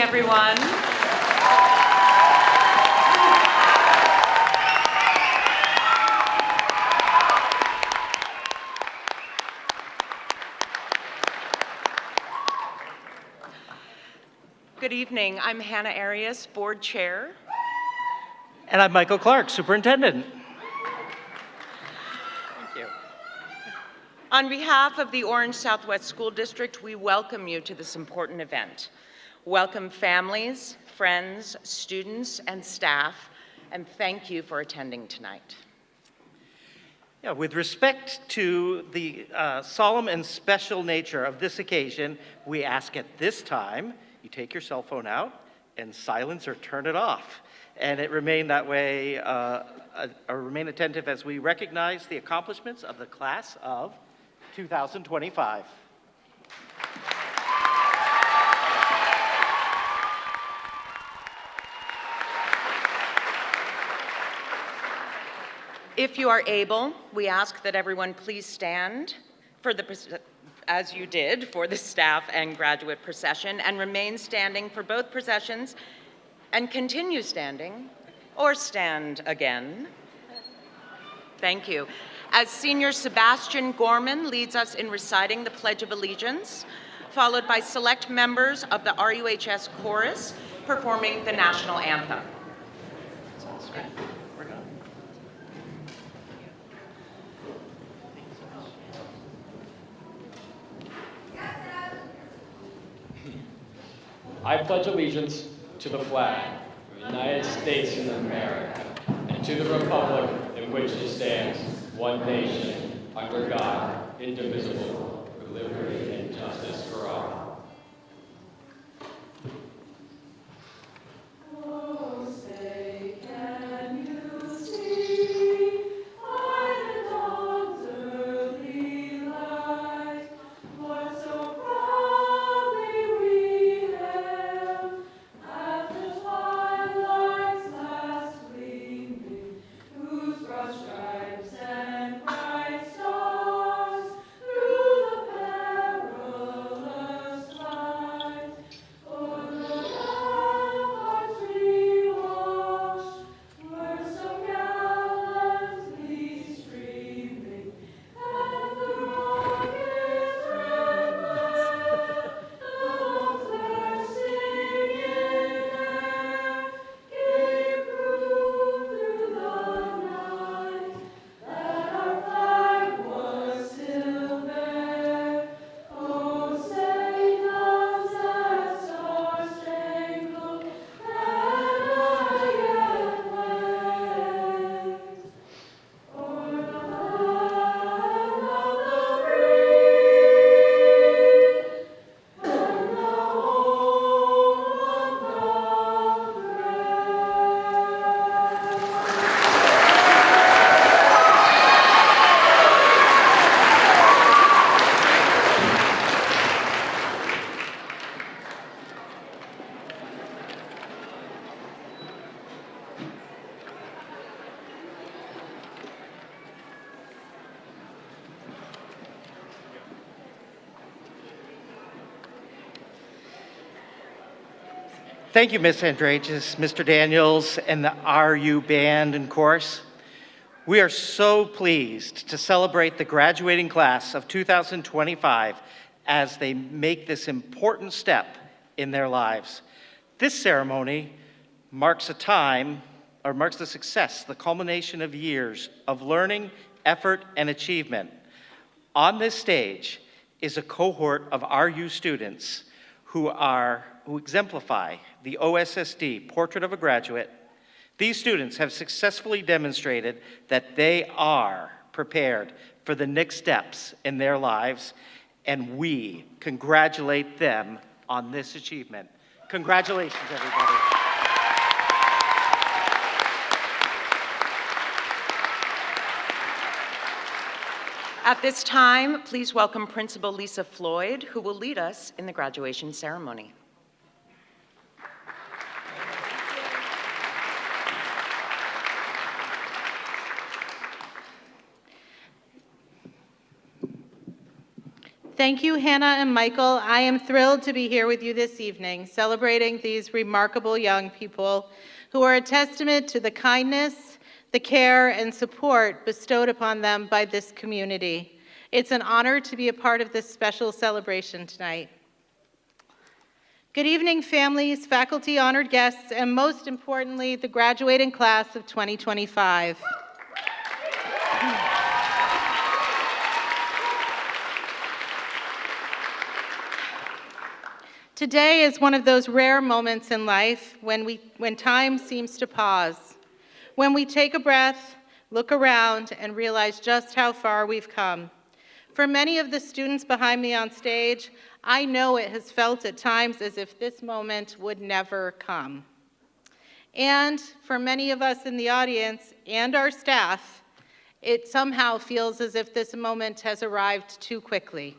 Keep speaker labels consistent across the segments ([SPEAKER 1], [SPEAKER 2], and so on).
[SPEAKER 1] everyone. Good evening. I'm Hannah Arias, Board Chair.
[SPEAKER 2] And I'm Michael Clark, Superintendent. Thank you.
[SPEAKER 1] On behalf of the Orange Southwest School District, we welcome you to this important event. Welcome families, friends, students, and staff, and thank you for attending tonight.
[SPEAKER 2] Yeah, with respect to the solemn and special nature of this occasion, we ask at this time you take your cell phone out and silence or turn it off. And it remain that way, or remain attentive as we recognize the accomplishments of the class of 2025.
[SPEAKER 1] If you are able, we ask that everyone please stand for as you did for the staff and graduate procession, and remain standing for both processions, and continue standing, or stand again. Thank you. As Senior Sebastian Gorman leads us in reciting the Pledge of Allegiance, followed by select members of the RUHS Chorus performing the National Anthem.
[SPEAKER 3] I pledge allegiance to the flag of the United States of America and to the republic in which it stands, one nation, under God, indivisible, with liberty and justice for all.
[SPEAKER 2] Thank you, Ms. Andrakis, Mr. Daniels, and the RU Band and Chorus. We are so pleased to celebrate the graduating class of 2025 as they make this important step in their lives. This ceremony marks the success, the culmination of years of learning, effort, and achievement. On this stage is a cohort of RU students who exemplify the OSSD Portrait of a Graduate. These students have successfully demonstrated that they are prepared for the next steps in their lives, and we congratulate them on this achievement. Congratulations, everybody.
[SPEAKER 1] At this time, please welcome Principal Lisa Floyd, who will lead us in the graduation ceremony.
[SPEAKER 4] Thank you, Hannah and Michael. I am thrilled to be here with you this evening, celebrating these remarkable young people who are a testament to the kindness, the care, and support bestowed upon them by this community. It's an honor to be a part of this special celebration tonight. Good evening, families, faculty, honored guests, and most importantly, the graduating class of 2025. Today is one of those rare moments in life when time seems to pause, when we take a breath, look around, and realize just how far we've come. For many of the students behind me on stage, I know it has felt at times as if this moment would never come. And for many of us in the audience and our staff, it somehow feels as if this moment has arrived too quickly.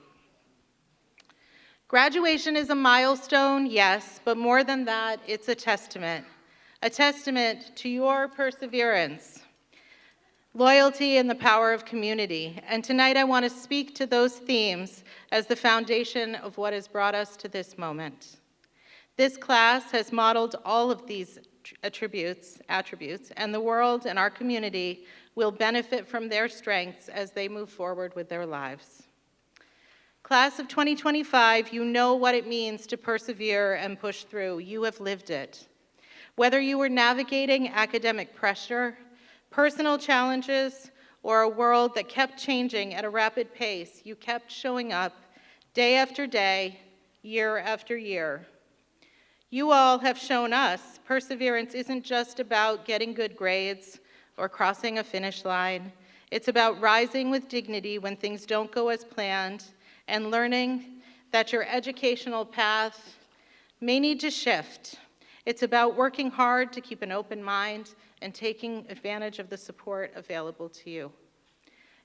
[SPEAKER 4] Graduation is a milestone, yes, but more than that, it's a testament to your perseverance, loyalty, and the power of community. And tonight I want to speak to those themes as the foundation of what has brought us to this moment. This class has modeled all of these attributes, and the world and our community will benefit from their strengths as they move forward with their lives. Class of 2025, you know what it means to persevere and push through. You have lived it. Whether you were navigating academic pressure, personal challenges, or a world that kept changing at a rapid pace, you kept showing up day after day, year after year. You all have shown us perseverance isn't just about getting good grades or crossing a finish line. It's about rising with dignity when things don't go as planned, and learning that your educational path may need to shift. It's about working hard to keep an open mind and taking advantage of the support available to you.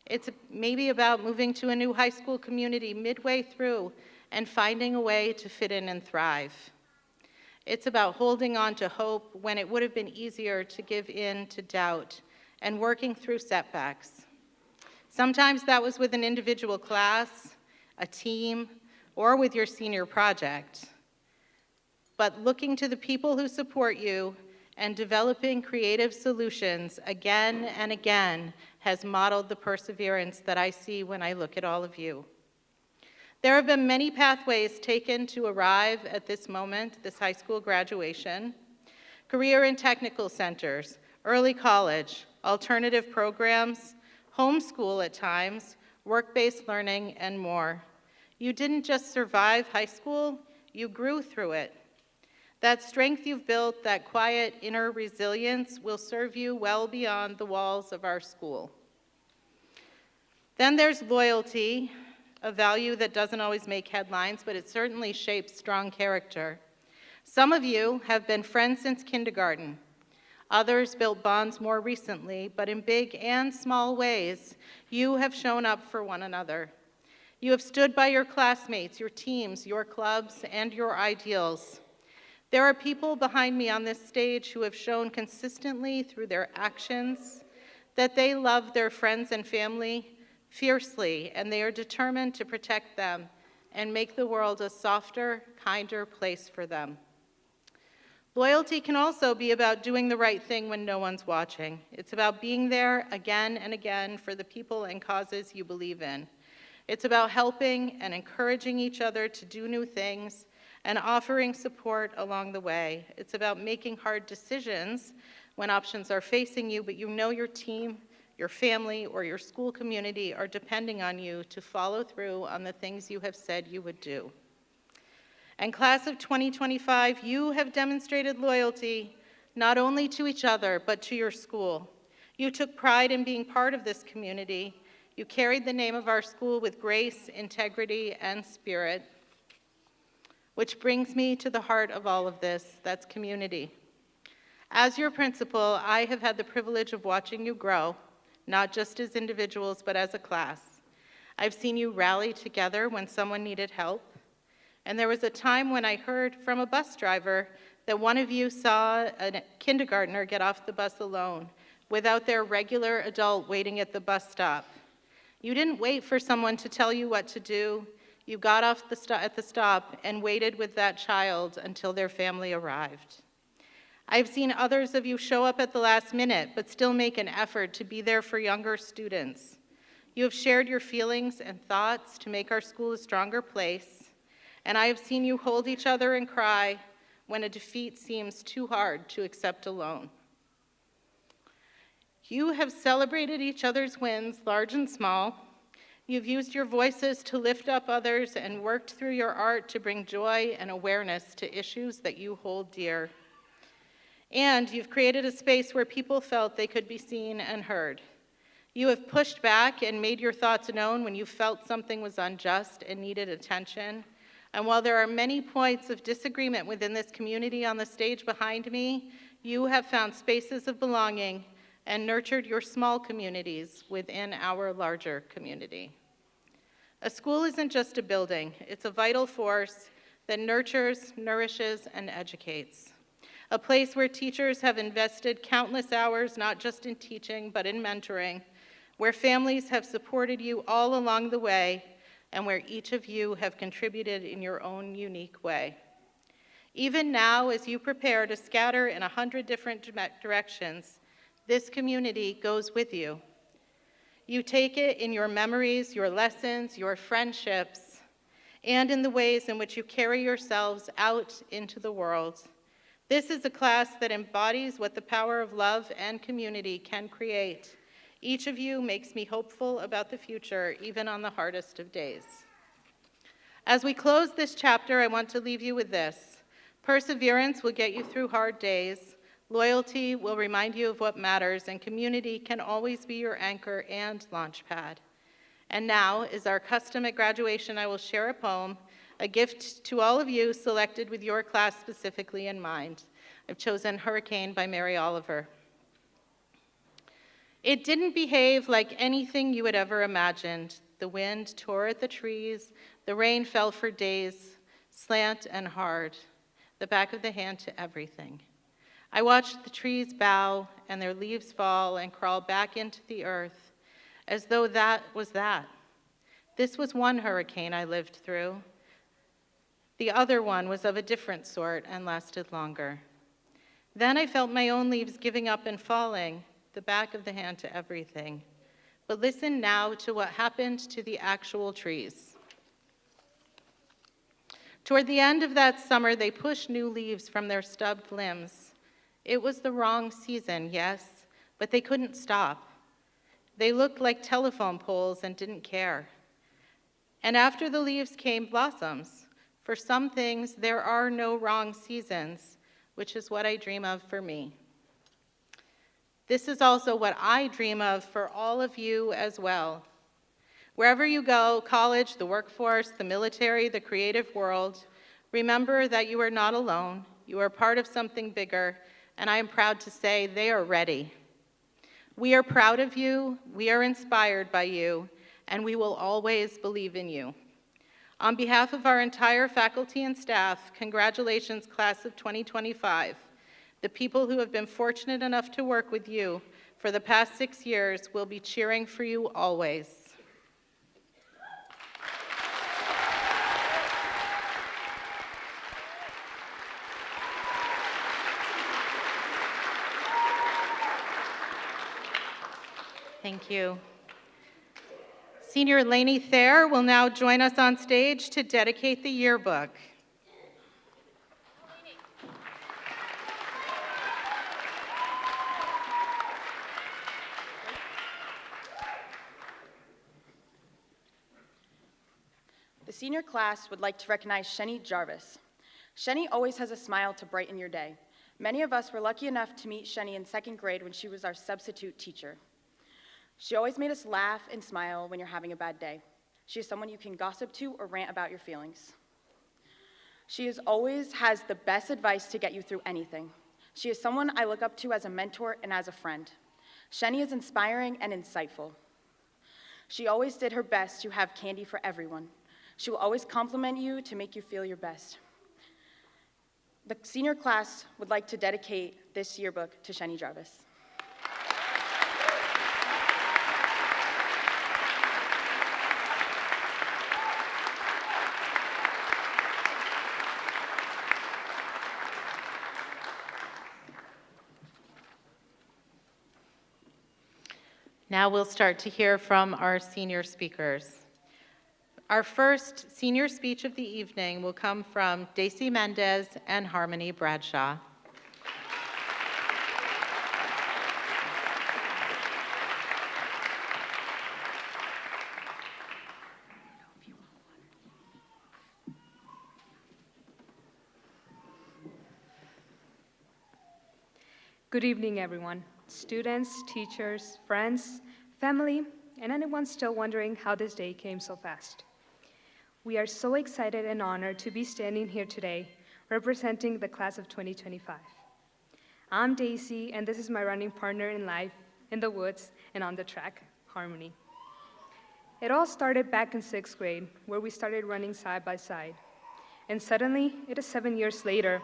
[SPEAKER 4] It's maybe about moving to a new high school community midway through and finding a way to fit in and thrive. It's about holding on to hope when it would have been easier to give in to doubt and working through setbacks. Sometimes that was with an individual class, a team, or with your senior project. But looking to the people who support you and developing creative solutions again and again has modeled the perseverance that I see when I look at all of you. There have been many pathways taken to arrive at this moment, this high school graduation. Career and technical centers, early college, alternative programs, homeschool at times, work-based learning, and more. You didn't just survive high school, you grew through it. That strength you've built, that quiet inner resilience, will serve you well beyond the walls of our school. Then there's loyalty, a value that doesn't always make headlines, but it certainly shapes strong character. Some of you have been friends since kindergarten. Others built bonds more recently, but in big and small ways, you have shown up for one another. You have stood by your classmates, your teams, your clubs, and your ideals. There are people behind me on this stage who have shown consistently through their actions that they love their friends and family fiercely, and they are determined to protect them and make the world a softer, kinder place for them. Loyalty can also be about doing the right thing when no one's watching. It's about being there again and again for the people and causes you believe in. It's about helping and encouraging each other to do new things and offering support along the way. It's about making hard decisions when options are facing you, but you know your team, your family, or your school community are depending on you to follow through on the things you have said you would do. And class of 2025, you have demonstrated loyalty not only to each other, but to your school. You took pride in being part of this community. You carried the name of our school with grace, integrity, and spirit. Which brings me to the heart of all of this, that's community. As your principal, I have had the privilege of watching you grow, not just as individuals, but as a class. I've seen you rally together when someone needed help. And there was a time when I heard from a bus driver that one of you saw a kindergartner get off the bus alone, without their regular adult waiting at the bus stop. You didn't wait for someone to tell you what to do. you got off at the stop and waited with that child until their family arrived. I've seen others of you show up at the last minute, but still make an effort to be there for younger students. You have shared your feelings and thoughts to make our school a stronger place, and I have seen you hold each other and cry when a defeat seems too hard to accept alone. You have celebrated each other's wins, large and small. You've used your voices to lift up others and worked through your art to bring joy and awareness to issues that you hold dear. And you've created a space where people felt they could be seen and heard. You have pushed back and made your thoughts known when you felt something was unjust and needed attention. And while there are many points of disagreement within this community on the stage behind me, you have found spaces of belonging and nurtured your small communities within our larger community. A school isn't just a building, it's a vital force that nurtures, nourishes, and educates. A place where teachers have invested countless hours, not just in teaching, but in mentoring, where families have supported you all along the way, and where each of you have contributed in your own unique way. Even now, as you prepare to scatter in 100 different directions, this community goes with you. You take it in your memories, your lessons, your friendships, and in the ways in which you carry yourselves out into the world. This is a class that embodies what the power of love and community can create. Each of you makes me hopeful about the future, even on the hardest of days. As we close this chapter, I want to leave you with this. Perseverance will get you through hard days. Loyalty will remind you of what matters, and community can always be your anchor and launchpad. And now, as our custom at graduation, I will share a poem, a gift to all of you selected with your class specifically in mind. I've chosen Hurricane by Mary Oliver. It didn't behave like anything you had ever imagined. The wind tore at the trees, the rain fell for days, slant and hard, the back of the hand to everything. I watched the trees bow and their leaves fall and crawl back into the earth, as though that was that. This was one hurricane I lived through. The other one was of a different sort and lasted longer. Then I felt my own leaves giving up and falling, the back of the hand to everything. But listen now to what happened to the actual trees. Toward the end of that summer, they pushed new leaves from their stubbed limbs. It was the wrong season, yes, but they couldn't stop. They looked like telephone poles and didn't care. And after the leaves came blossoms. For some things, there are no wrong seasons, which is what I dream of for me. This is also what I dream of for all of you as well. Wherever you go, college, the workforce, the military, the creative world, remember that you are not alone. You are part of something bigger, and I am proud to say they are ready. We are proud of you, we are inspired by you, and we will always believe in you. On behalf of our entire faculty and staff, congratulations, class of 2025. The people who have been fortunate enough to work with you for the past 6 years will be cheering for you always. Thank you. Senior Lainey Thayer will now join us on stage to dedicate the yearbook.
[SPEAKER 5] The senior class would like to recognize Sheni Jarvis. Sheni always has a smile to brighten your day. Many of us were lucky enough to meet Sheni in 2nd grade when she was our substitute teacher. She always made us laugh and smile when you're having a bad day. She is someone you can gossip to or rant about your feelings. She always has the best advice to get you through anything. She is someone I look up to as a mentor and as a friend. Sheni is inspiring and insightful. She always did her best to have candy for everyone. She will always compliment you to make you feel your best. The senior class would like to dedicate this yearbook to Sheni Jarvis.
[SPEAKER 4] Now we'll start to hear from our senior speakers. Our first senior speech of the evening will come from Daisy Mendez and Harmony Bradshaw.
[SPEAKER 6] Good evening, everyone. Students, teachers, friends, family, and anyone still wondering how this day came so fast. We are so excited and honored to be standing here today representing the class of 2025. I'm Daisy, and this is my running partner in life, in the woods, and on the track, Harmony. It all started back in 6th grade, where we started running side by side. And suddenly, it is 7 years later,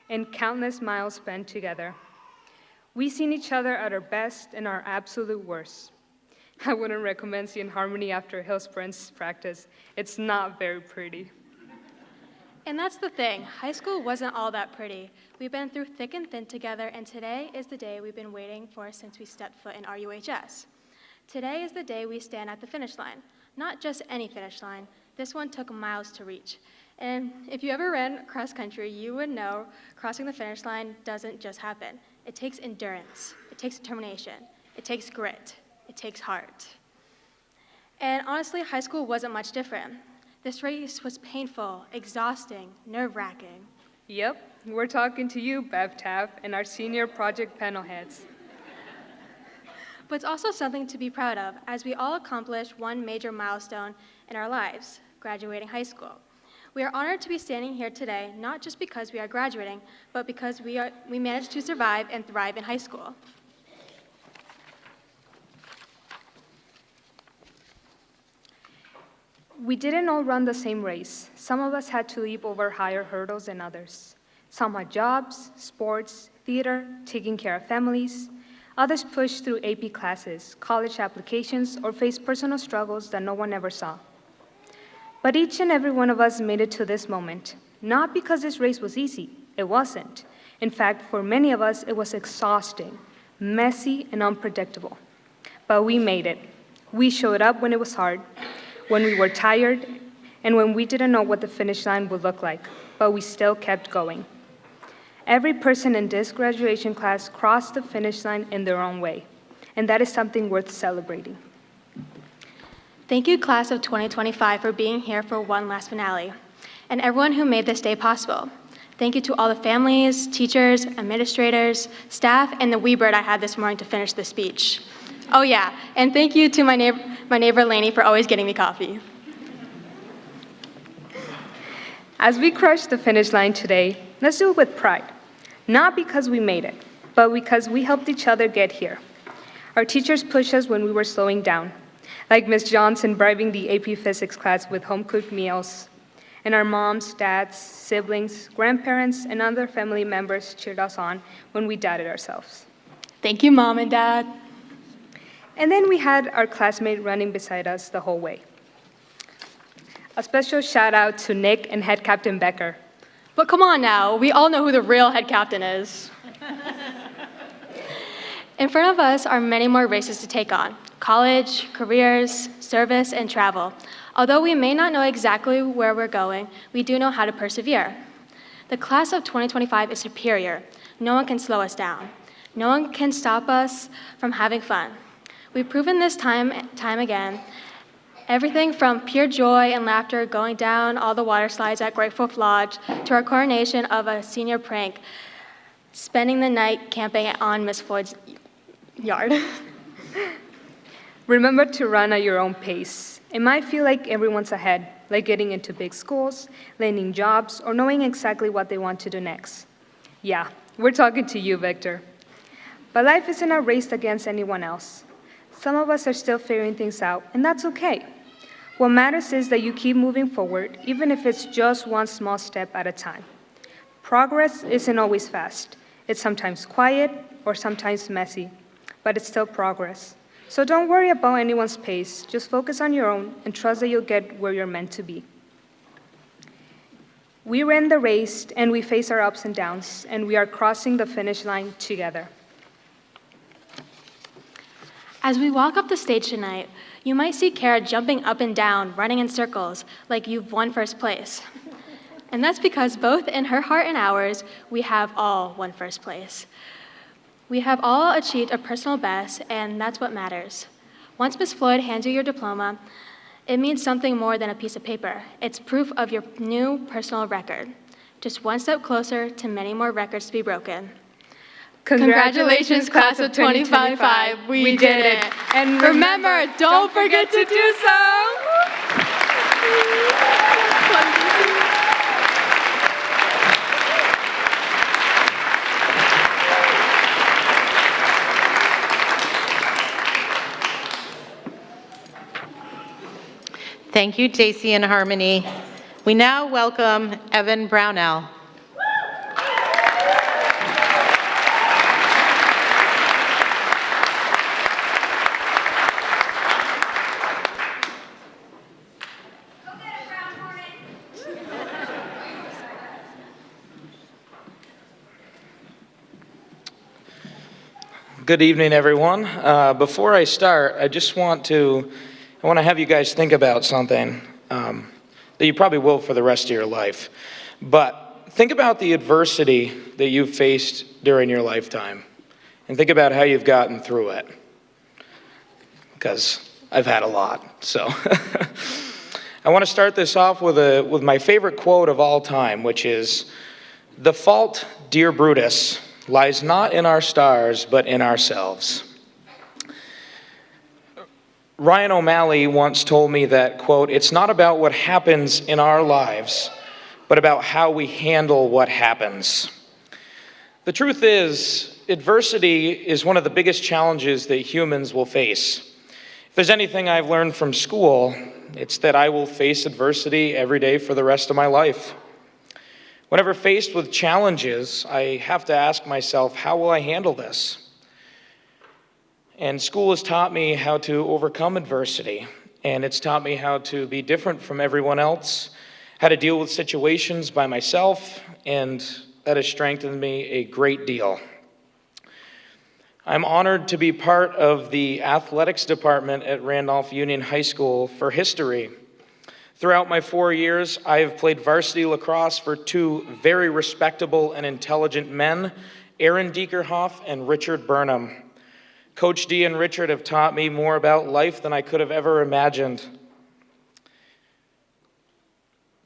[SPEAKER 6] and countless miles spent together. We've seen each other at our best and our absolute worst. I wouldn't recommend seeing Harmony after hill sprints practice. It's not very pretty.
[SPEAKER 7] And that's the thing, high school wasn't all that pretty. We've been through thick and thin together, and today is the day we've been waiting for since we stepped foot in RUHS. Today is the day we stand at the finish line. Not just any finish line, this one took miles to reach. And if you ever ran cross country, you would know crossing the finish line doesn't just happen. It takes endurance, it takes determination, it takes grit, it takes heart. And honestly, high school wasn't much different. This race was painful, exhausting, nerve-wracking.
[SPEAKER 6] Yep, we're talking to you, Bev Taff, and our senior project panel heads.
[SPEAKER 7] But it's also something to be proud of, as we all accomplished one major milestone in our lives, graduating high school. We are honored to be standing here today, not just because we are graduating, but because we managed to survive and thrive in high school.
[SPEAKER 6] We didn't all run the same race. Some of us had to leap over higher hurdles than others. Some had jobs, sports, theater, taking care of families. Others pushed through AP classes, college applications, or faced personal struggles that no one ever saw. But each and every one of us made it to this moment, not because this race was easy. It wasn't. In fact, for many of us, it was exhausting, messy, and unpredictable. But we made it. We showed up when it was hard, when we were tired, and when we didn't know what the finish line would look like, but we still kept going. Every person in this graduation class crossed the finish line in their own way, and that is something worth celebrating.
[SPEAKER 7] Thank you, class of 2025, for being here for one last finale, and everyone who made this day possible. Thank you to all the families, teachers, administrators, staff, and the wee bird I had this morning to finish the speech. Oh yeah, and thank you to my neighbor Lainey for always getting me coffee.
[SPEAKER 6] As we crush the finish line today, let's do it with pride. Not because we made it, but because we helped each other get here. Our teachers pushed us when we were slowing down, like Ms. Johnson bribing the AP Physics class with home-cooked meals. And our moms, dads, siblings, grandparents, and other family members cheered us on when we doubted ourselves.
[SPEAKER 7] Thank you, Mom and Dad.
[SPEAKER 6] And then we had our classmate running beside us the whole way. A special shout out to Nick and Head Captain Becker.
[SPEAKER 7] But come on now, we all know who the real head captain is. In front of us are many more races to take on: college, careers, service, and travel. Although we may not know exactly where we're going, we do know how to persevere. The class of 2025 is superior. No one can slow us down. No one can stop us from having fun. We've proven this time again. Everything from pure joy and laughter going down all the water slides at Grateful Lodge to our coronation of a senior prank, spending the night camping on Miss Floyd's yard.
[SPEAKER 6] Remember to run at your own pace. It might feel like everyone's ahead, like getting into big schools, landing jobs, or knowing exactly what they want to do next. Yeah, we're talking to you, Victor. But life isn't a race against anyone else. Some of us are still figuring things out, and that's okay. What matters is that you keep moving forward, even if it's just one small step at a time. Progress isn't always fast. It's sometimes quiet or sometimes messy, but it's still progress. So don't worry about anyone's pace. Just focus on your own and trust that you'll get where you're meant to be. We ran the race, and we face our ups and downs, and we are crossing the finish line together.
[SPEAKER 7] As we walk up the stage tonight, you might see Kara jumping up and down, running in circles, like you've won first place. And that's because both in her heart and ours, we have all won first place. We have all achieved a personal best, and that's what matters. Once Ms. Floyd hands you your diploma, it means something more than a piece of paper. It's proof of your new personal record. Just one step closer to many more records to be broken.
[SPEAKER 6] Congratulations, class of 2025. We did it. And remember, don't forget to do so.
[SPEAKER 4] Thank you, JC and Harmony. We now welcome Evan Brownell.
[SPEAKER 8] Good evening, everyone. Before I start, I want to have you guys think about something that you probably will for the rest of your life. But think about the adversity that you've faced during your lifetime, and think about how you've gotten through it. Because I've had a lot. So I want to start this off with my favorite quote of all time, which is, "The fault, dear Brutus, lies not in our stars, but in ourselves." Ryan O'Malley once told me that, quote, "It's not about what happens in our lives, but about how we handle what happens." The truth is, adversity is one of the biggest challenges that humans will face. If there's anything I've learned from school, it's that I will face adversity every day for the rest of my life. Whenever faced with challenges, I have to ask myself, how will I handle this? And school has taught me how to overcome adversity, and it's taught me how to be different from everyone else, how to deal with situations by myself, and that has strengthened me a great deal. I'm honored to be part of the athletics department at Randolph Union High School for history. Throughout my 4 years, I have played varsity lacrosse for two very respectable and intelligent men, Aaron Diekerhoff and Richard Burnham. Coach D and Richard have taught me more about life than I could have ever imagined.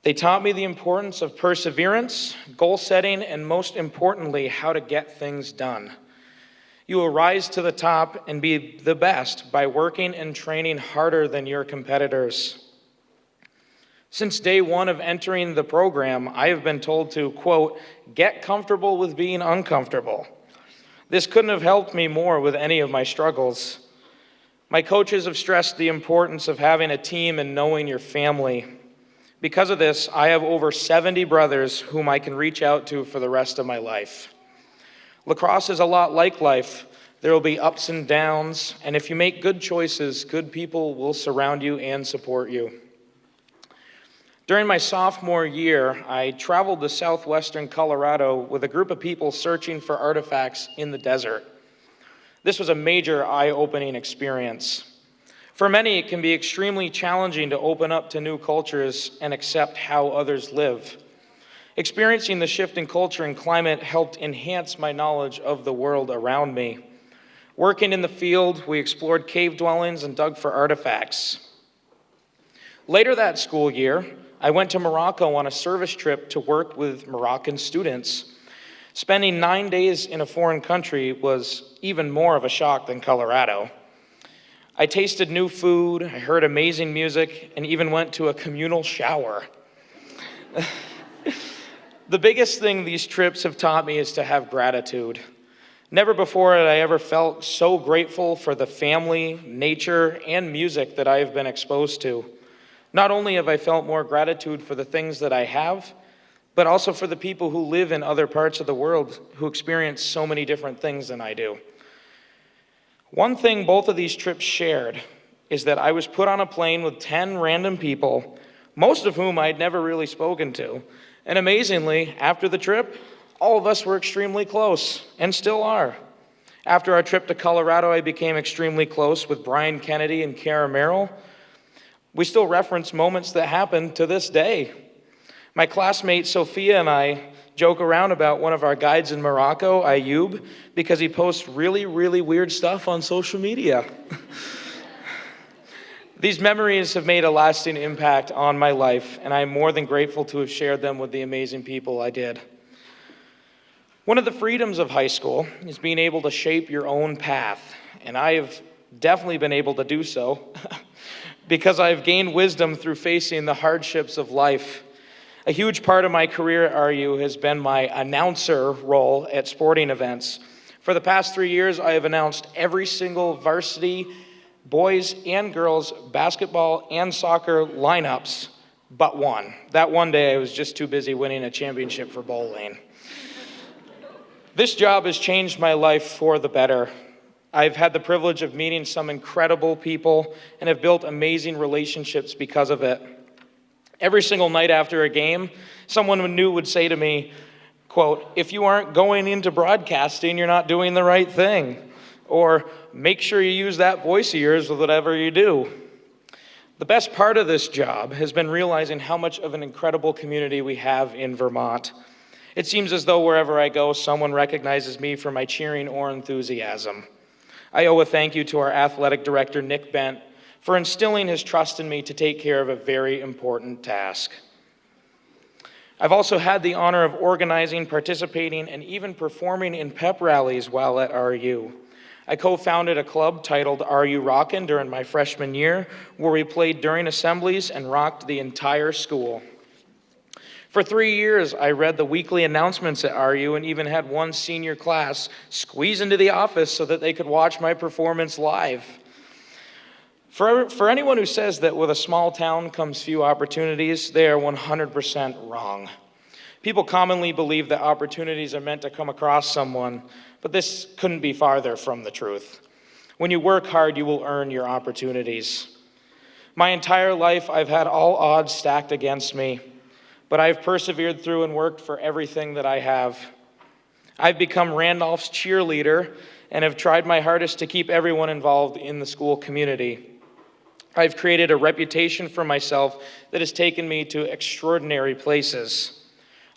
[SPEAKER 8] They taught me the importance of perseverance, goal setting, and most importantly, how to get things done. You will rise to the top and be the best by working and training harder than your competitors. Since day one of entering the program, I have been told to, quote, "get comfortable with being uncomfortable." This couldn't have helped me more with any of my struggles. My coaches have stressed the importance of having a team and knowing your family. Because of this, I have over 70 brothers whom I can reach out to for the rest of my life. Lacrosse is a lot like life. There will be ups and downs, and if you make good choices, good people will surround you and support you. During my sophomore year, I traveled to southwestern Colorado with a group of people searching for artifacts in the desert. This was a major eye-opening experience. For many, it can be extremely challenging to open up to new cultures and accept how others live. Experiencing the shift in culture and climate helped enhance my knowledge of the world around me. Working in the field, we explored cave dwellings and dug for artifacts. Later that school year, I went to Morocco on a service trip to work with Moroccan students. Spending 9 days in a foreign country was even more of a shock than Colorado. I tasted new food, I heard amazing music, and even went to a communal shower. The biggest thing these trips have taught me is to have gratitude. Never before had I ever felt so grateful for the family, nature, and music that I have been exposed to. Not only have I felt more gratitude for the things that I have, but also for the people who live in other parts of the world who experience so many different things than I do. One thing both of these trips shared is that I was put on a plane with 10 random people, most of whom I'd never really spoken to. And amazingly, after the trip, all of us were extremely close, and still are. After our trip to Colorado, I became extremely close with Brian Kennedy and Kara Merrill. We still reference moments that happened to this day. My classmate Sophia and I joke around about one of our guides in Morocco, Ayub, because he posts really, really weird stuff on social media. These memories have made a lasting impact on my life, and I am more than grateful to have shared them with the amazing people I did. One of the freedoms of high school is being able to shape your own path, and I have definitely been able to do so because I've gained wisdom through facing the hardships of life. A huge part of my career at RU has been my announcer role at sporting events. For the past 3 years, I have announced every single varsity boys and girls basketball and soccer lineups but one. That one day I was just too busy winning a championship for bowling. This job has changed my life for the better. I've had the privilege of meeting some incredible people and have built amazing relationships because of it. Every single night after a game, someone new would say to me, quote, "If you aren't going into broadcasting, you're not doing the right thing." Or, "Make sure you use that voice of yours with whatever you do." The best part of this job has been realizing how much of an incredible community we have in Vermont. It seems as though wherever I go, someone recognizes me for my cheering or enthusiasm. I owe a thank you to our athletic director, Nick Bent, for instilling his trust in me to take care of a very important task. I've also had the honor of organizing, participating, and even performing in pep rallies while at RU. I co-founded a club titled RU Rockin' during my freshman year, where we played during assemblies and rocked the entire school. For 3 years, I read the weekly announcements at RU and even had one senior class squeeze into the office so that they could watch my performance live. For anyone who says that with a small town comes few opportunities, they are 100% wrong. People commonly believe that opportunities are meant to come across someone, but this couldn't be farther from the truth. When you work hard, you will earn your opportunities. My entire life, I've had all odds stacked against me, but I've persevered through and worked for everything that I have. I've become Randolph's cheerleader and have tried my hardest to keep everyone involved in the school community. I've created a reputation for myself that has taken me to extraordinary places.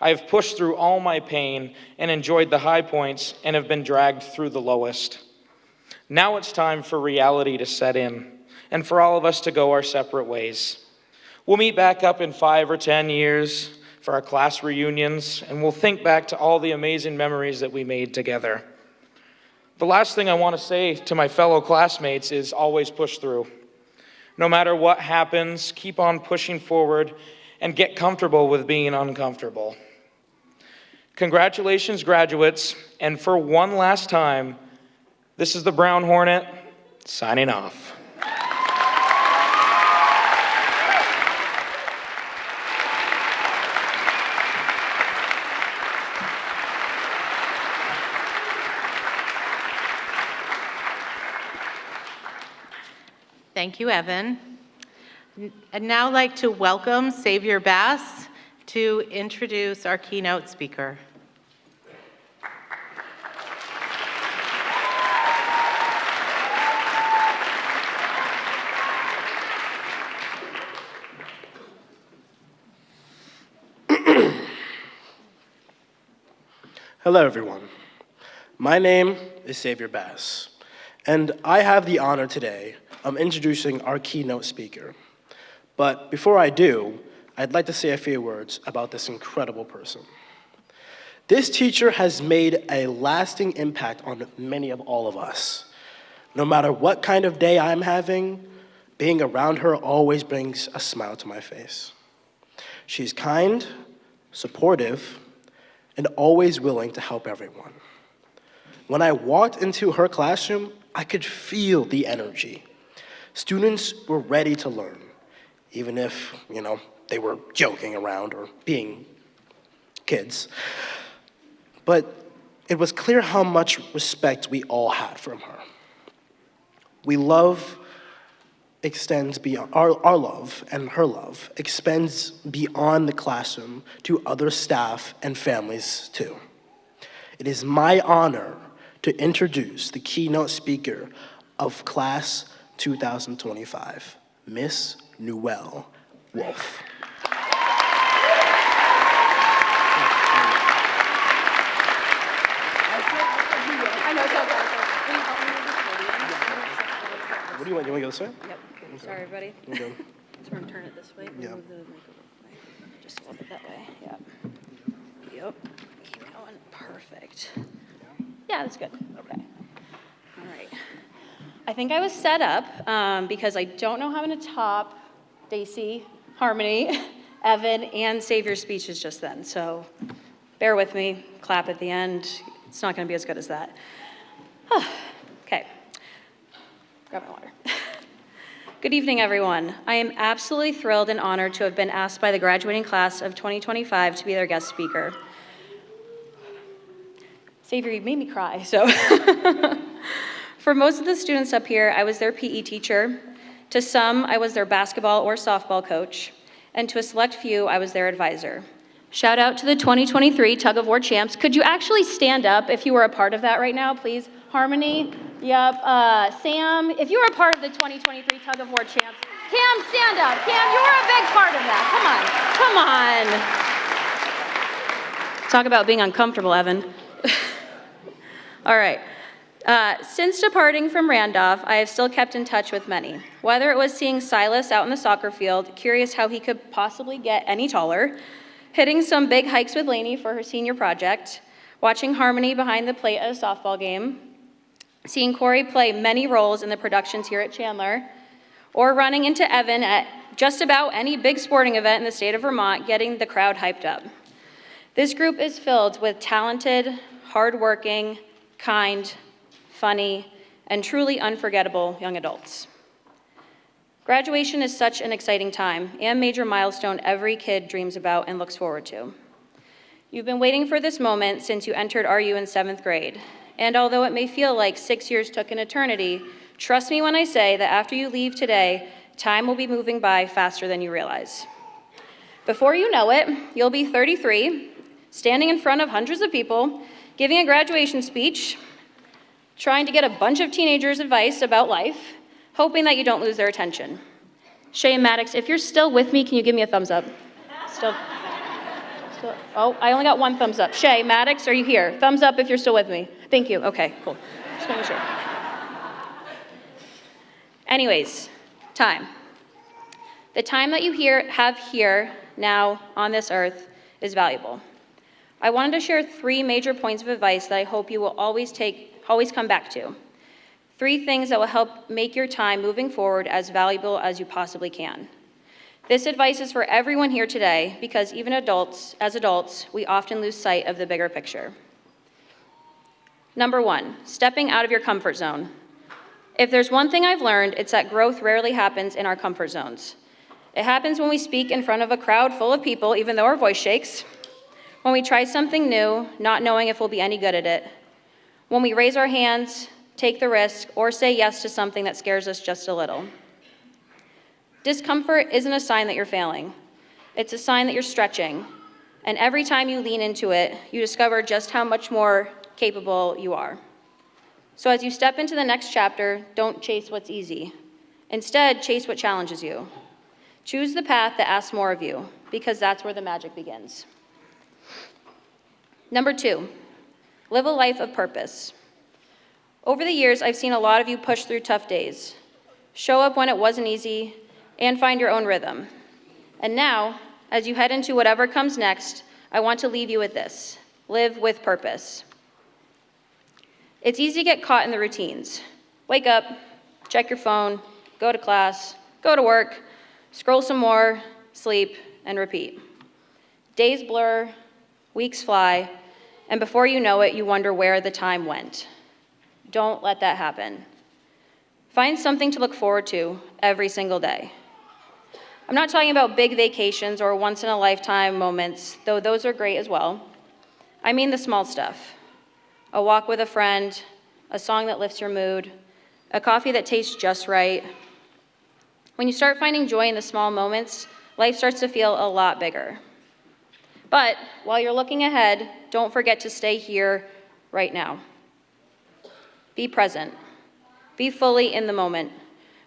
[SPEAKER 8] I have pushed through all my pain and enjoyed the high points and have been dragged through the lowest. Now it's time for reality to set in and for all of us to go our separate ways. We'll meet back up in 5 or 10 years for our class reunions, and we'll think back to all the amazing memories that we made together. The last thing I want to say to my fellow classmates is always push through. No matter what happens, keep on pushing forward and get comfortable with being uncomfortable. Congratulations, graduates, and for one last time, this is the Brown Hornet signing off.
[SPEAKER 4] Thank you, Evan. I'd now like to welcome Xavier Bass to introduce our keynote speaker.
[SPEAKER 9] Hello, everyone. My name is Xavier Bass, and I have the honor today of introducing our keynote speaker. But before I do, I'd like to say a few words about this incredible person. This teacher has made a lasting impact on many of all of us. No matter what kind of day I'm having, being around her always brings a smile to my face. She's kind, supportive, and always willing to help everyone. When I walked into her classroom, I could feel the energy. Students were ready to learn, even if, they were joking around or being kids. But it was clear how much respect we all had from her. Our love and her love extends beyond the classroom to other staff and families too. It is my honor to introduce the keynote speaker of Class 2025, Miss Newell Wolf. What do you want? You want to go this way?
[SPEAKER 10] Yep. Sorry, everybody.
[SPEAKER 9] You go.
[SPEAKER 10] Turn it this way.
[SPEAKER 9] Yeah.
[SPEAKER 10] Move the mic over. Just a little bit that way. Yep. Yep. Keep going. Perfect. Yeah, that's good. Okay. All right. I think I was set up because I don't know how to top Daisy, Harmony, Evan, and Savior's speeches just then. So bear with me. Clap at the end. It's not going to be as good as that. Okay. Grab my water. Good evening, everyone. I am absolutely thrilled and honored to have been asked by the graduating class of 2025 to be their guest speaker. Savior, you made me cry, so. For most of the students up here, I was their PE teacher. To some, I was their basketball or softball coach. And to a select few, I was their advisor. Shout out to the 2023 Tug of War champs. Could you actually stand up if you were a part of that right now, please? Harmony, yep. Sam, if you were a part of the 2023 Tug of War champs. Cam, stand up. Cam, you were a big part of that. Come on. Talk about being uncomfortable, Evan. All right. Since departing from Randolph, I have still kept in touch with many. Whether it was seeing Silas out in the soccer field, curious how he could possibly get any taller, hitting some big hikes with Lainey for her senior project, watching Harmony behind the plate at a softball game, seeing Corey play many roles in the productions here at Chandler, or running into Evan at just about any big sporting event in the state of Vermont, getting the crowd hyped up. This group is filled with talented, hardworking, kind, funny, and truly unforgettable young adults. Graduation is such an exciting time and major milestone every kid dreams about and looks forward to. You've been waiting for this moment since you entered RU in 7th grade, and although it may feel like 6 years took an eternity, trust me when I say that after you leave today, time will be moving by faster than you realize. Before you know it, you'll be 33, standing in front of hundreds of people, giving a graduation speech, trying to get a bunch of teenagers' advice about life, hoping that you don't lose their attention. Shay and Maddox, if you're still with me, can you give me a thumbs up? Still, oh, I only got one thumbs up. Shay, Maddox, are you here? Thumbs up if you're still with me. Thank you, okay, cool. Just making sure. Anyways, time. The time that you have here now on this earth is valuable. I wanted to share 3 major points of advice that I hope you will always come back to. 3 things that will help make your time moving forward as valuable as you possibly can. This advice is for everyone here today because even as adults, we often lose sight of the bigger picture. Number 1, stepping out of your comfort zone. If there's one thing I've learned, it's that growth rarely happens in our comfort zones. It happens when we speak in front of a crowd full of people, even though our voice shakes, when we try something new, not knowing if we'll be any good at it, when we raise our hands, take the risk, or say yes to something that scares us just a little. Discomfort isn't a sign that you're failing. It's a sign that you're stretching. And every time you lean into it, you discover just how much more capable you are. So as you step into the next chapter, don't chase what's easy. Instead, chase what challenges you. Choose the path that asks more of you, because that's where the magic begins. Number 2, live a life of purpose. Over the years, I've seen a lot of you push through tough days, show up when it wasn't easy, and find your own rhythm. And now, as you head into whatever comes next, I want to leave you with this: live with purpose. It's easy to get caught in the routines. Wake up, check your phone, go to class, go to work, scroll some more, sleep, and repeat. Days blur, weeks fly, and before you know it, you wonder where the time went. Don't let that happen. Find something to look forward to every single day. I'm not talking about big vacations or once-in-a-lifetime moments, though those are great as well. I mean the small stuff. A walk with a friend, a song that lifts your mood, a coffee that tastes just right. When you start finding joy in the small moments, life starts to feel a lot bigger. But while you're looking ahead, don't forget to stay here right now. Be present. Be fully in the moment,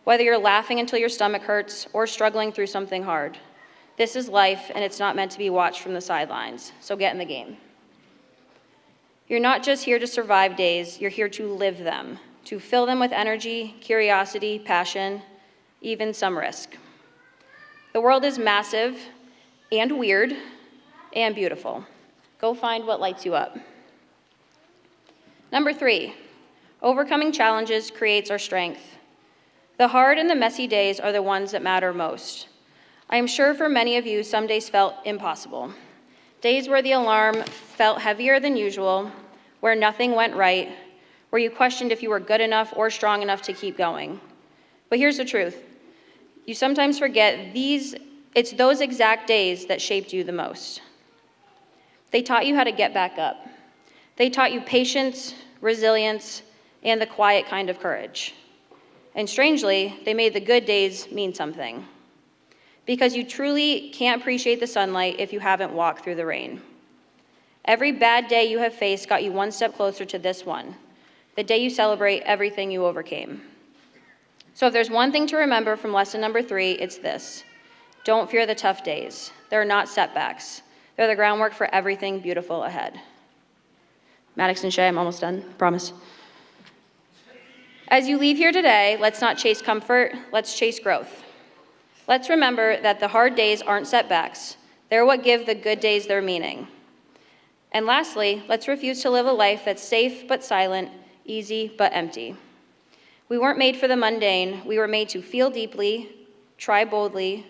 [SPEAKER 10] whether you're laughing until your stomach hurts or struggling through something hard. This is life, and it's not meant to be watched from the sidelines, so get in the game. You're not just here to survive days, you're here to live them, to fill them with energy, curiosity, passion, even some risk. The world is massive and weird and beautiful. Go find what lights you up. Number 3, overcoming challenges creates our strength. The hard and the messy days are the ones that matter most. I am sure for many of you, some days felt impossible. Days where the alarm felt heavier than usual, where nothing went right, where you questioned if you were good enough or strong enough to keep going. But here's the truth. You sometimes forget it's those exact days that shaped you the most. They taught you how to get back up. They taught you patience, resilience, and the quiet kind of courage. And strangely, they made the good days mean something. Because you truly can't appreciate the sunlight if you haven't walked through the rain. Every bad day you have faced got you one step closer to this one, the day you celebrate everything you overcame. So if there's one thing to remember from lesson number 3, it's this. Don't fear the tough days. They're not setbacks. They're the groundwork for everything beautiful ahead. Maddox and Shay, I'm almost done, promise. As you leave here today, let's not chase comfort, let's chase growth. Let's remember that the hard days aren't setbacks. They're what give the good days their meaning. And lastly, let's refuse to live a life that's safe but silent, easy but empty. We weren't made for the mundane. We were made to feel deeply, try boldly,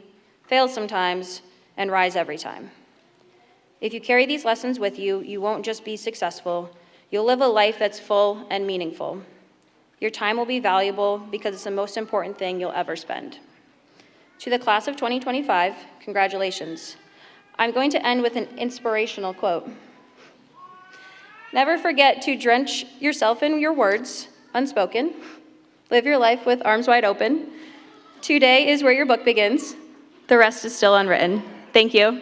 [SPEAKER 10] fail sometimes, and rise every time. If you carry these lessons with you, you won't just be successful. You'll live a life that's full and meaningful. Your time will be valuable because it's the most important thing you'll ever spend. To the class of 2025, congratulations. I'm going to end with an inspirational quote. Never forget to drench yourself in your words, unspoken. Live your life with arms wide open. Today is where your book begins. The rest is still unwritten. Thank you.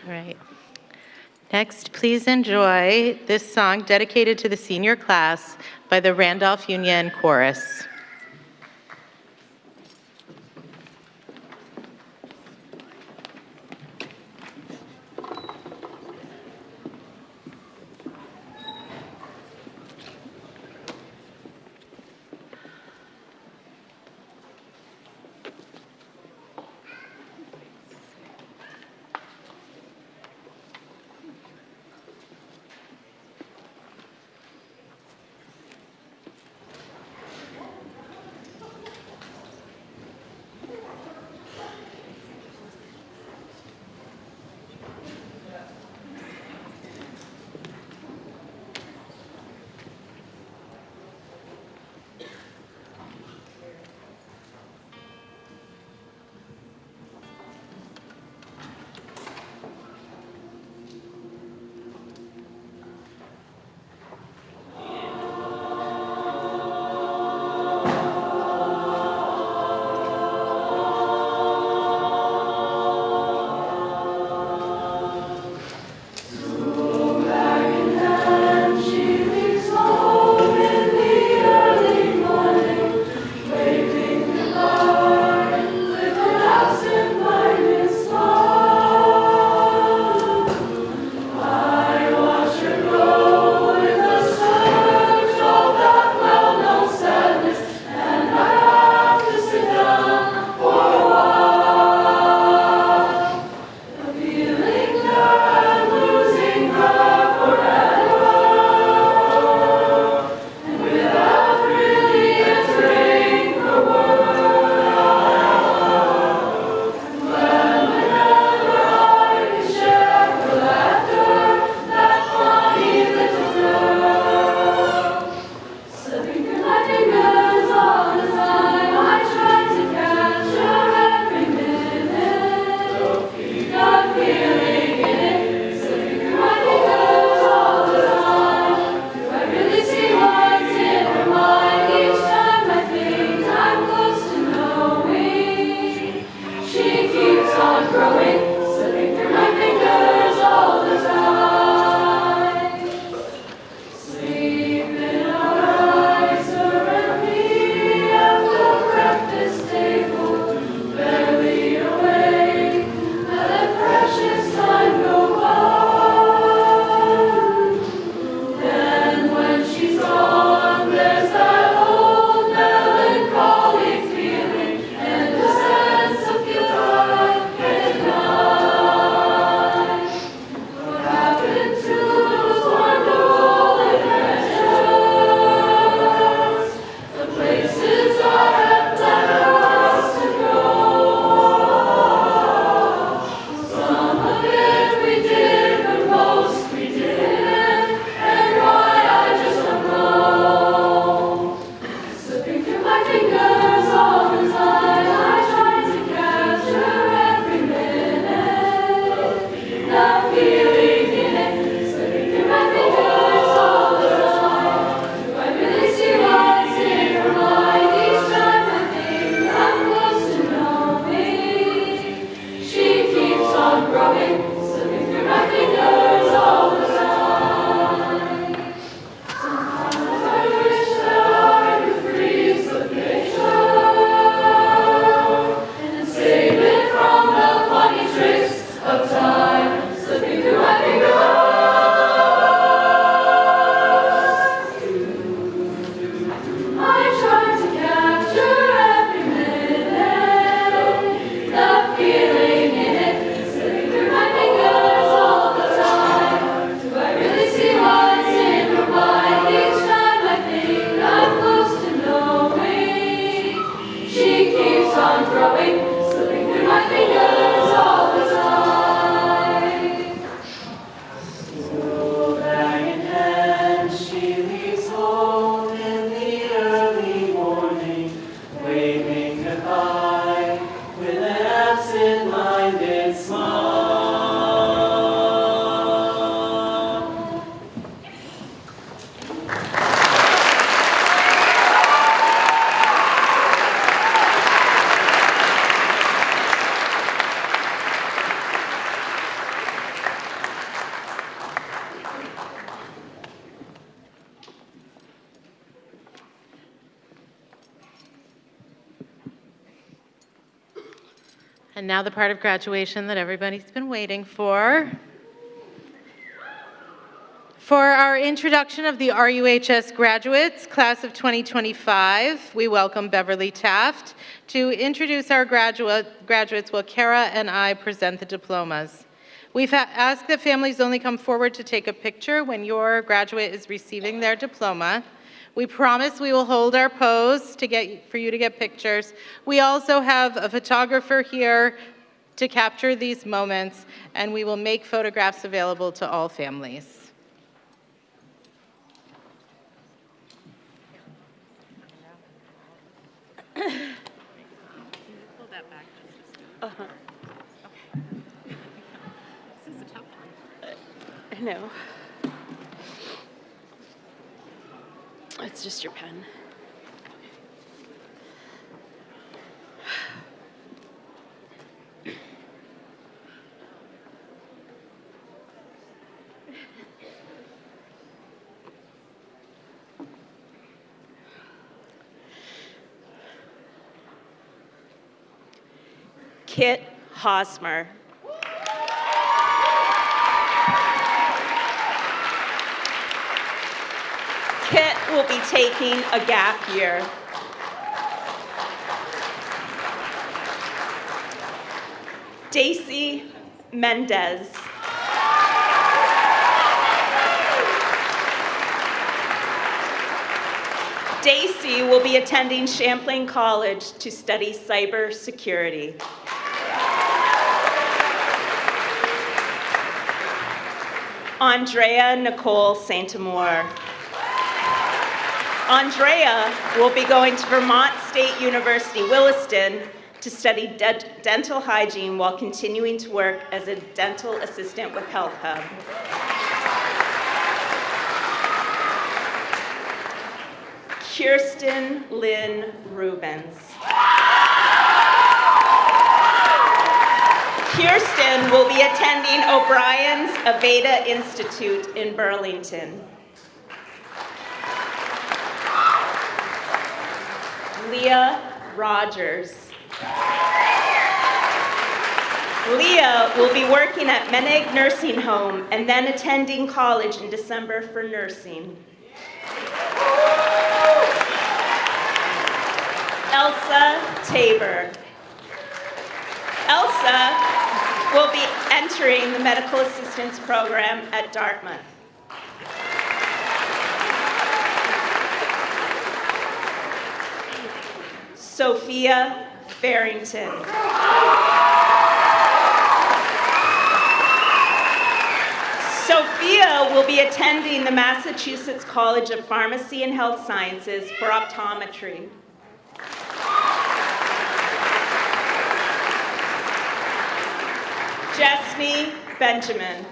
[SPEAKER 4] All right. Next, please enjoy this song dedicated to the senior class by the Randolph Union Chorus.
[SPEAKER 11] growing, slipping through my fingers all the time. School bag in hand, she leaves home in the early morning, waving goodbye with an absent-minded smile.
[SPEAKER 4] And now the part of graduation that everybody's been waiting for. For our introduction of the RUHS graduates, class of 2025, we welcome Beverly Taft to introduce our graduates while Kara and I present the diplomas. We've asked that families only come forward to take a picture when your graduate is receiving their diploma. We promise we will hold our pose for you to get pictures. We also have a photographer here to capture these moments, and we will make photographs available to all families. Pull that back just a second. Okay. This is a tough one.
[SPEAKER 10] I know. It's just your pen. Kit Hosmer. Kit will be taking a gap year. Daisy Mendez. Daisy will be attending Champlain College to study cybersecurity. Andrea Nicole Saint-Amour. Andrea will be going to Vermont State University, Williston, to study dental hygiene while continuing to work as a dental assistant with Health Hub. Kirsten Lynn Rubens. Kirsten will be attending O'Brien's Aveda Institute in Burlington. Leah Rogers. Leah will be working at Menig Nursing Home and then attending college in December for nursing. Elsa Tabor. Elsa will be entering the medical assistance program at Dartmouth. Sophia Farrington. Sophia will be attending the Massachusetts College of Pharmacy and Health Sciences for optometry. Jesney Benjamin.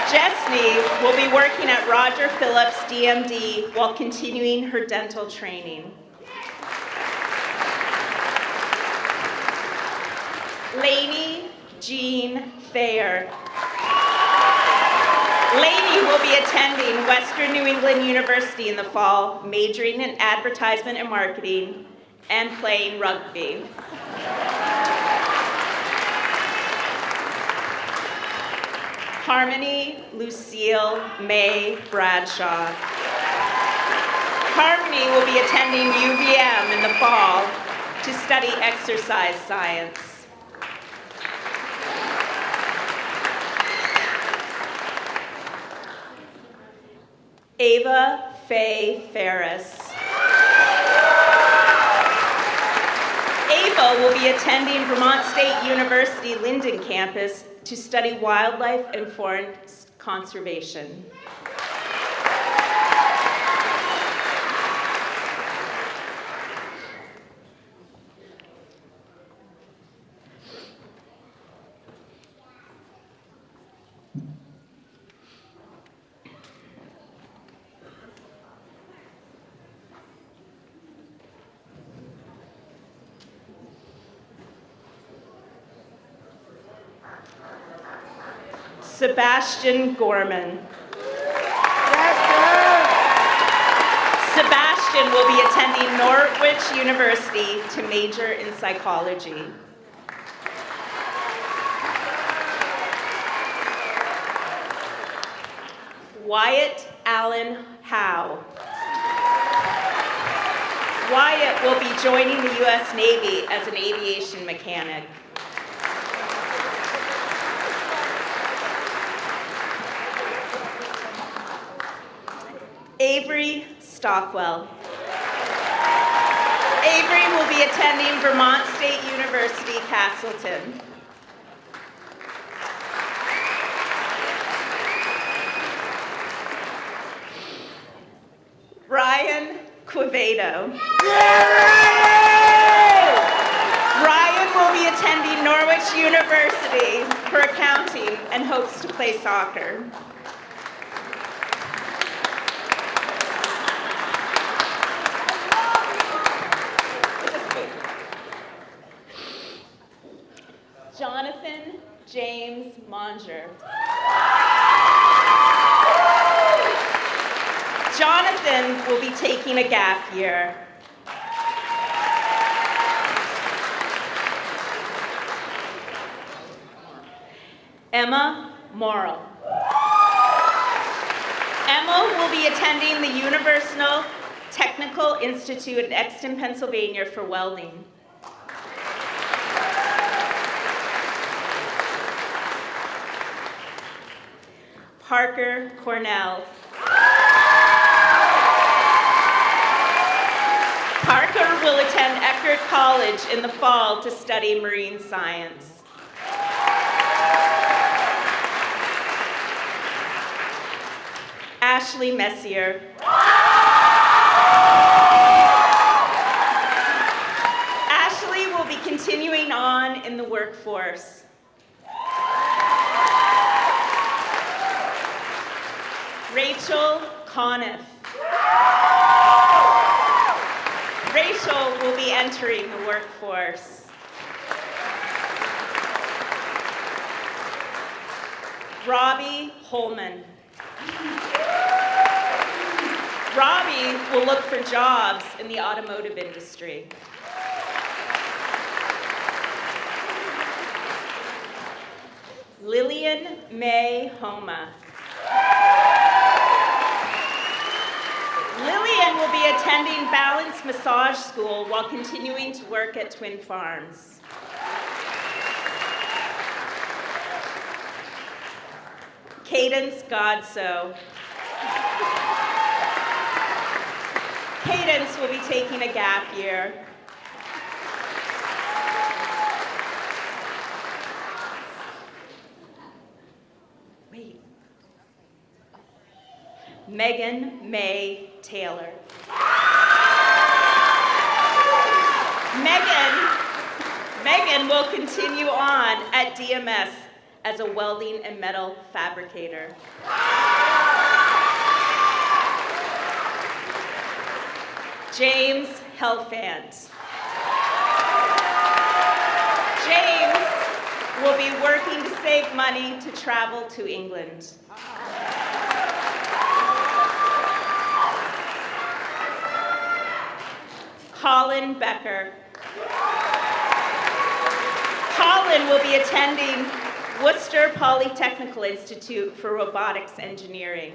[SPEAKER 10] Jesney will be working at Roger Phillips DMD while continuing her dental training. Lainey Jean Thayer. Lainey will be attending Western New England University in the fall, majoring in advertisement and marketing, and playing rugby. Harmony Lucille May Bradshaw. Harmony will be attending UVM in the fall to study exercise science. Ava Faye Ferris.
[SPEAKER 1] Mabel will be attending Vermont State University Linden campus to study wildlife and forest conservation. Sebastian Gorman. Sebastian will be attending Norwich University to major in psychology. Wyatt Allen Howe. Wyatt will be joining the U.S. Navy as an aviation mechanic. Avery Stockwell. Avery will be attending Vermont State University, Castleton. Ryan Quevedo. Ryan will be attending Norwich University for accounting and hopes to play soccer. Jonathan James Monger. Jonathan will be taking a gap year. Emma Morrill. Emma will be attending the Universal Technical Institute in Exton, Pennsylvania for welding. Parker Cornell. Parker will attend Eckerd College in the fall to study marine science. Ashley Messier. Ashley will be continuing on in the workforce. Rachel Conniff. Rachel will be entering the workforce. Robbie Holman. Robbie will look for jobs in the automotive industry. Lillian May Homa. Lillian will be attending Balance Massage School while continuing to work at Twin Farms. Cadence Godso. Cadence will be taking a gap year. Wait. Megan May Taylor. Megan will continue on at DMS as a welding and metal fabricator. James Helfand. James will be working to save money to travel to England. Colin Becker. Colin will be attending Worcester Polytechnical Institute for Robotics Engineering.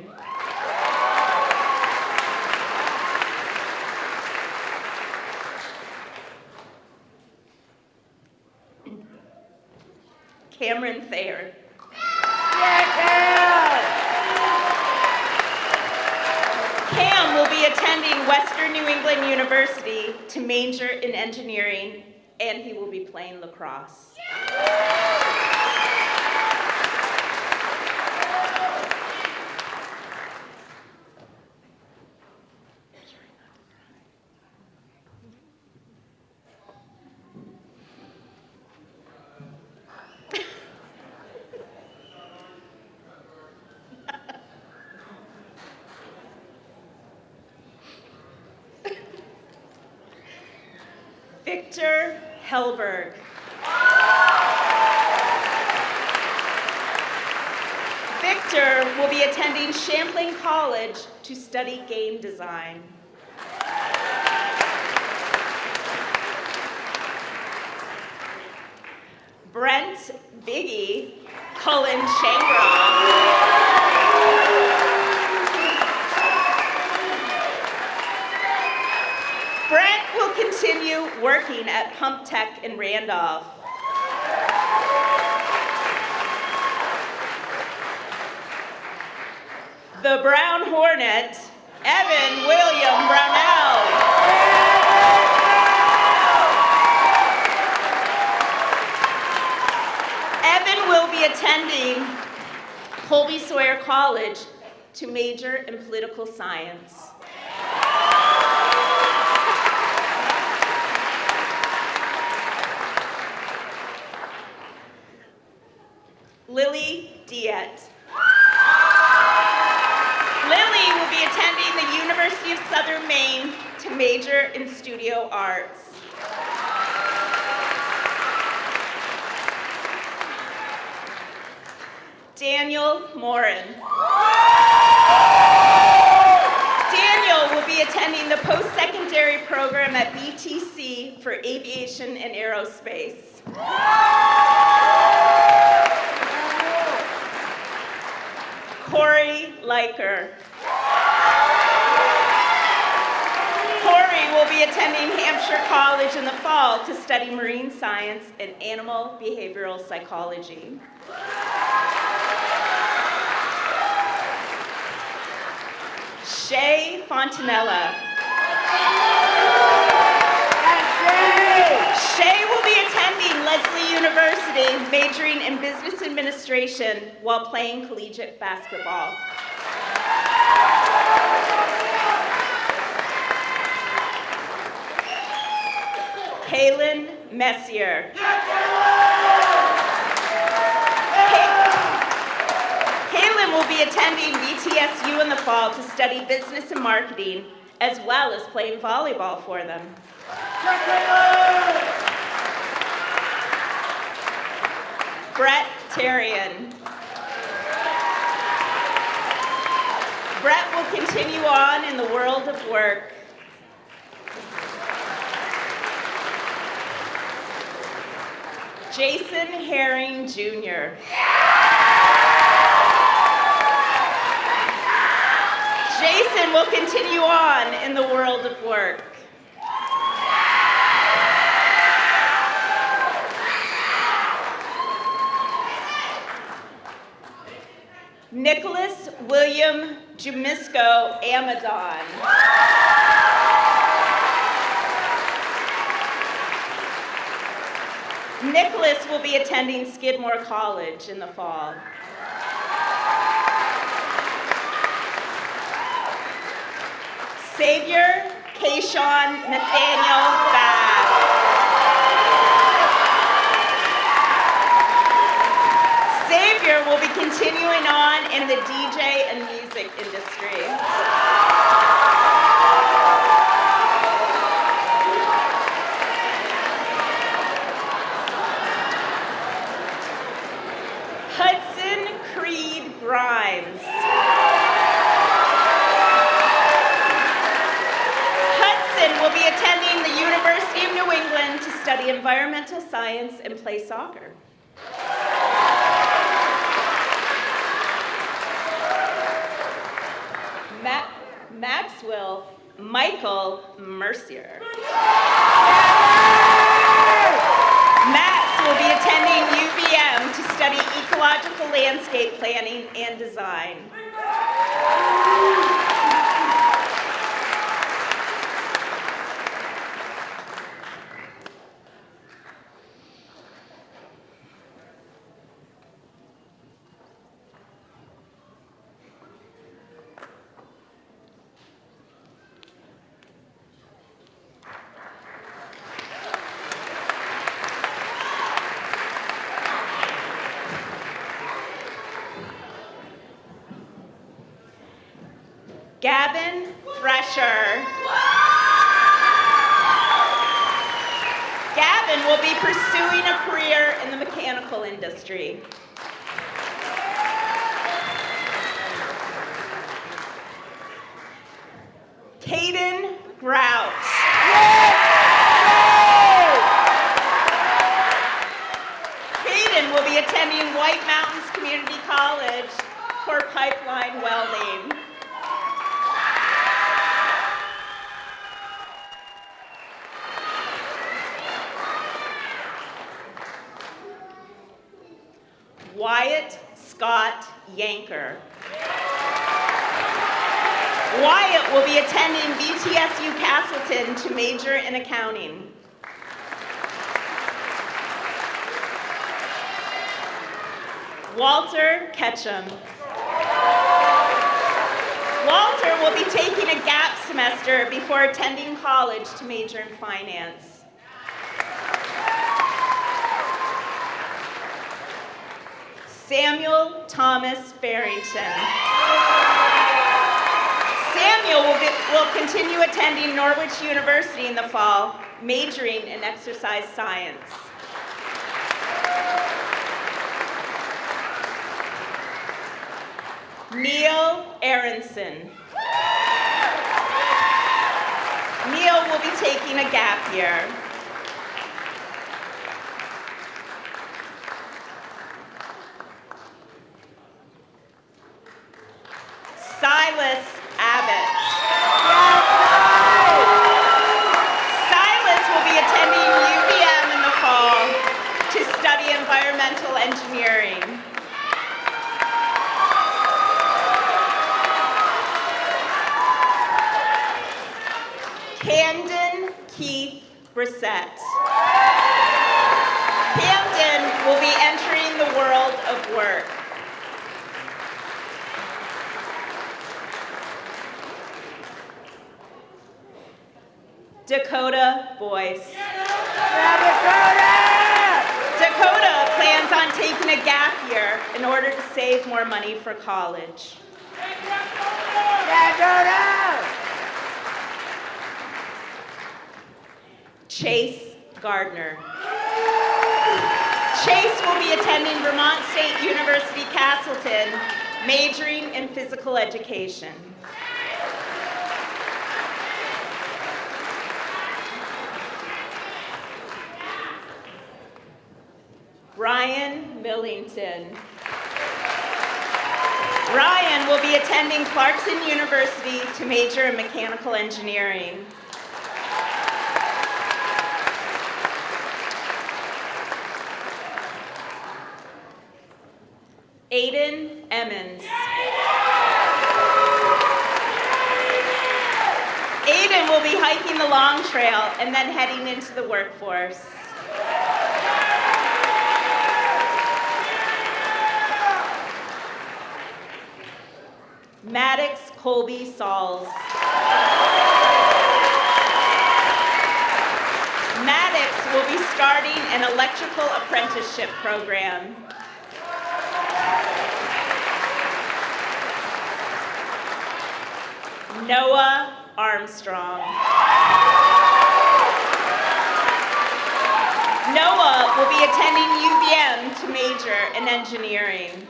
[SPEAKER 1] Cameron Thayer. Cam will be attending Western New England University to major in engineering
[SPEAKER 10] and he will be playing lacrosse. Victor Helberg. Victor will be attending Champlain College to study game design. Brent Biggie Cullen Changra. Brent will continue working at Pump Tech in Randolph. The Brown Hornet, Evan William Brownell. Evan will be attending Colby Sawyer College to major in political science. Lily Diet. Lily will be attending the University of Southern Maine to major in studio arts. Daniel Morin. Daniel will be attending the post-secondary program at BTC for aviation and aerospace. Corey Leiker. Corey will be attending Hampshire College in the fall to study marine science and animal behavioral psychology. Shay Fontanella. Shay will be attending Lesley University, majoring in business administration while playing collegiate basketball. Kaylin Messier. Kaylin will be attending BTSU in the fall to study business and marketing, as well as playing volleyball for them. Brett Terrian. Brett will continue on in the world of work. Jason Herring, Jr. Jason will continue on in the world of work. Nicholas William Jumisco Amadon. Nicholas will be attending Skidmore College in the fall. Xavier Kayshawn Nathaniel Bass. Xavier will be continuing on in the DJ and music industry. Hudson Creed Grimes. Hudson will be attending the University of New England to study environmental science and play soccer. Maxwell Michael Mercier. Max will be attending UVM to study ecological landscape planning and design.
[SPEAKER 1] Gavin Fresher. Gavin will be pursuing a career in the mechanical industry. Caden Grout. Caden will be attending White Mountains Community College for pipeline welding. Wyatt Scott Yanker. Wyatt will be attending VTSU Castleton to major in accounting. Walter Ketchum. Walter will be taking a gap semester before attending college to major in finance. Samuel Thomas Farrington. Samuel will continue attending Norwich University in the fall, majoring in exercise science. Neil Aronson. Neil will be taking a gap year. Silas Abbott. Silas will be attending UVM in the fall to study environmental engineering. Camden Keith Brissett. Camden will be entering the world of work. Dakota Boyce. Dakota plans on taking a gap year in order to save more money for college. Chase Gardner. Chase will be attending Vermont State University Castleton, majoring in physical education. Ryan Millington. Ryan will be attending Clarkson University to major in mechanical engineering. Aiden Emmons. Aiden will be hiking the Long Trail and then heading into the workforce. Maddox Colby Sauls. Maddox will be starting an electrical apprenticeship program. Noah Armstrong. Noah will be attending UVM to major in engineering.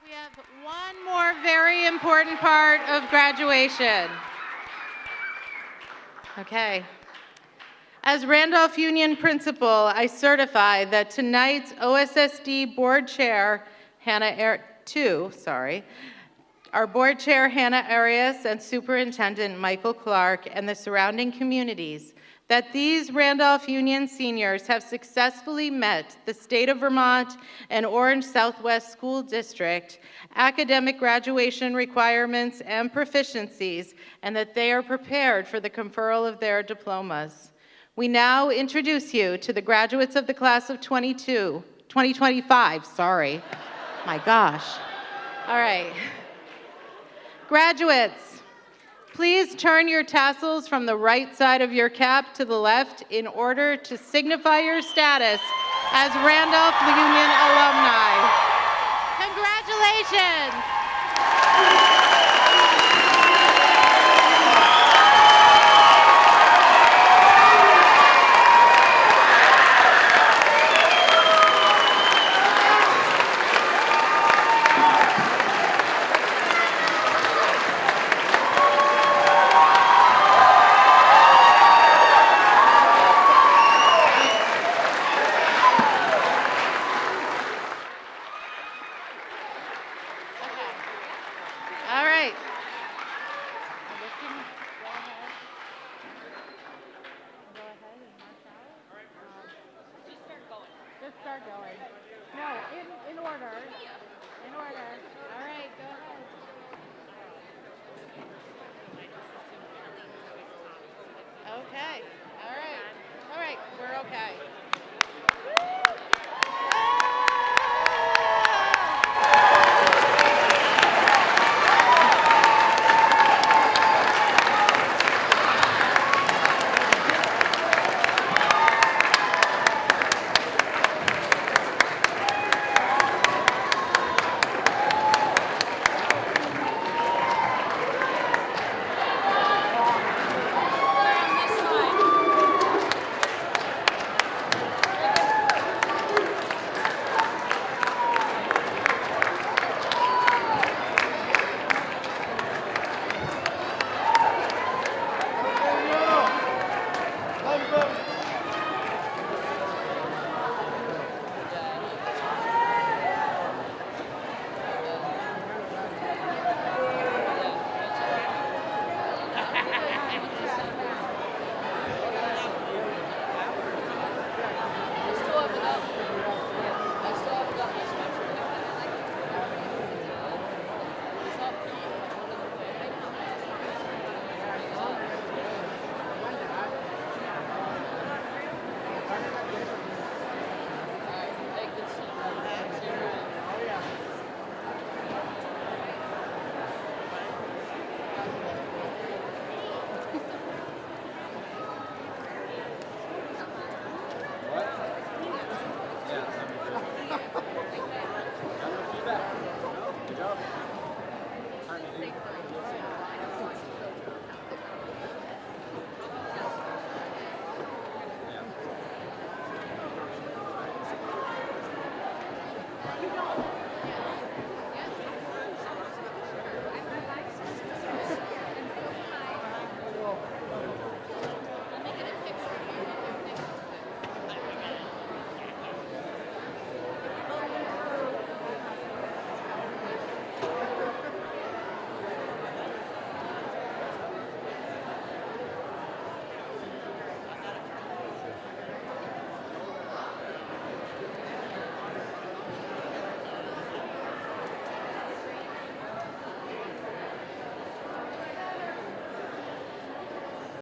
[SPEAKER 4] We have one more very important part of graduation. Okay. As Randolph Union Principal, I certify that tonight's OSSD Board Chair, Hannah our board chair, Hannah Arias, and superintendent, Michael Clark, and the surrounding communities, that these Randolph Union seniors have successfully met the state of Vermont and Orange Southwest School District academic graduation requirements and proficiencies, and that they are prepared for the conferral of their diplomas. We now introduce you to the graduates of the class of 2025, sorry. My gosh. All right. Graduates, please turn your tassels from the right side of your cap to the left in order to signify your status as Randolph Union alumni. Congratulations! All right. Just start going. No, in order. In order. All right, go ahead. Okay. All right. All right, we're okay.